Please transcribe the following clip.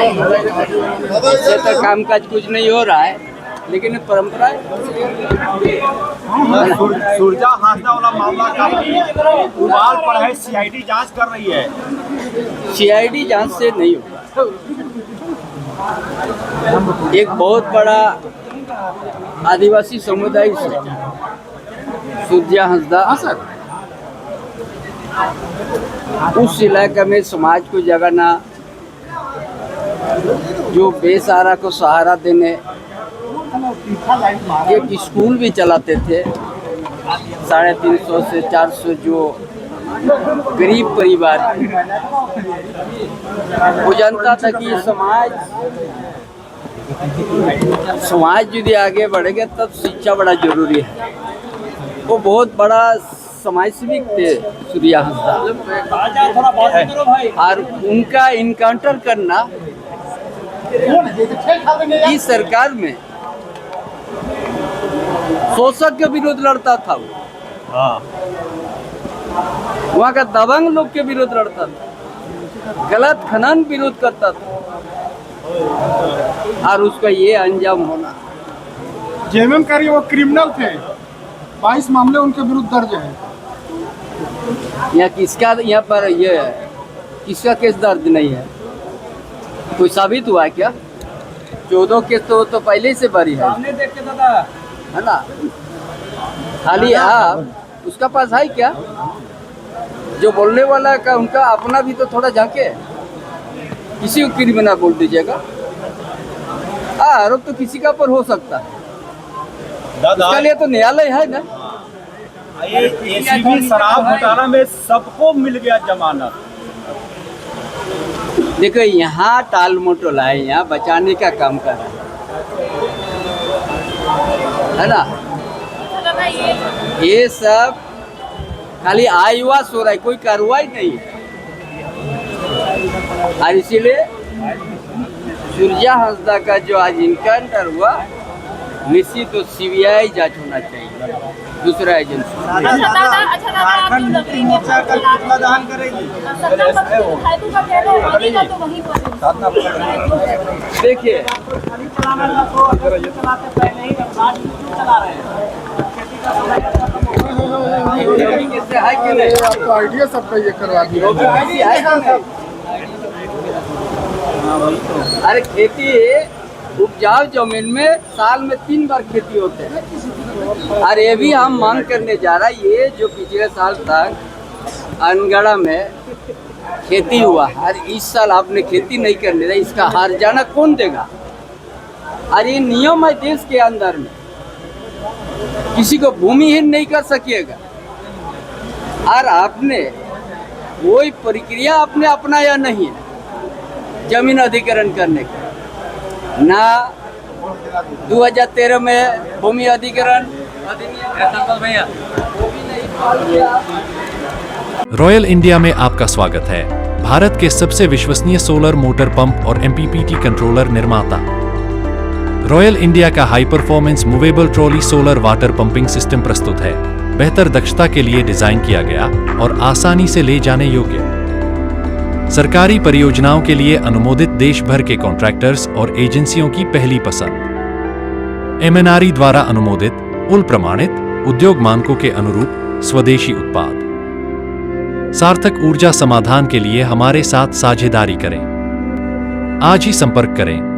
इससे तो कामकाज कुछ नहीं हो रहा है, लेकिन परंपरा सुरजा हादसा वाला मामला काफी उबाल पर है। सीआईडी जांच कर रही है। सीआईडी जांच से नहीं होगा। एक बहुत बड़ा आदिवासी समुदाय से सुरजा हंसदा उस इलाके में समाज को जगाना, जो बेसहारा को सहारा देने, एक स्कूल भी चलाते थे 350 से 400 जो गरीब परिवार, वो जानता था कि समाज यदि आगे बढ़ेगा तब शिक्षा बड़ा जरूरी है। वो बहुत बड़ा समाज सेविक थे सूर्या हंसदा, और उनका इनकाउंटर करना इस सरकार में शोषक के विरोध लड़ता था। वो वहाँ का दबंग लोग के विरोध लड़ता था, गलत खनन विरोध करता था, और उसका ये अंजाम होना। जेएमएम कार्य वो क्रिमिनल थे, 22 मामले उनके विरुद्ध दर्ज है। यहाँ पर ये किसका केस दर्ज नहीं है? कोई साबित हुआ है क्या? 14 केस तो पहले ही से भरी है ना। खाली आप उसका पास है क्या? जो बोलने वाला का उनका अपना भी तो थोड़ा झांके, किसी को क्रिमिनल बोल दीजिएगा। आरोप तो किसी का पर हो सकता है, इसके लिए तो न्यायालय है ना। एसीबी शराब घोटाला में सबको मिल गया जमानत। देखो यहाँ टाल मटोला है, यहाँ बचाने का काम कर रहा है ना। ये सब खाली आईवास हो रहा है, कोई कार्रवाई नहीं है। और इसीलिए सुरजा हंसदा का जो आज इनकाउंटर हुआ, निश्चित तो सीबीआई जांच होना चाहिए, दूसरा एजेंसी। देखिए आपको आइडिया सबका ये करवा दिया। अरे खेती उपजाऊ जमीन में साल में 3 बार खेती होते हैं। और ये भी हम मांग करने जा रहा है, ये जो पिछले साल तक अनगढ़ा में खेती हुआ और इस साल आपने खेती नहीं करने दी, इसका हर्जाना कौन देगा? और ये नियम है देश के अंदर में, किसी को भूमिहीन नहीं कर सकिएगा। और आपने वही प्रक्रिया आपने अपनाया नहीं है जमीन अधिग्रहण करने का। ना 2013 में भूमि अधिग्रहण रॉयल इंडिया में आपका स्वागत है। भारत के सबसे विश्वसनीय सोलर मोटर पंप और एमपीपीटी कंट्रोलर निर्माता रॉयल इंडिया का high performance movable trolley solar water pumping system प्रस्तुत है। बेहतर दक्षता के लिए डिजाइन किया गया और आसानी से ले जाने योग्य। सरकारी परियोजनाओं के लिए अनुमोदित देश भर के कॉन्ट्रैक्टर्स और एजेंसियों की पहली पसंद। एमएनआरई द्वारा अनुमोदित, उल प्रमाणित, उद्योग मानकों के अनुरूप स्वदेशी उत्पाद। सार्थक ऊर्जा समाधान के लिए हमारे साथ साझेदारी करें। आज ही संपर्क करें।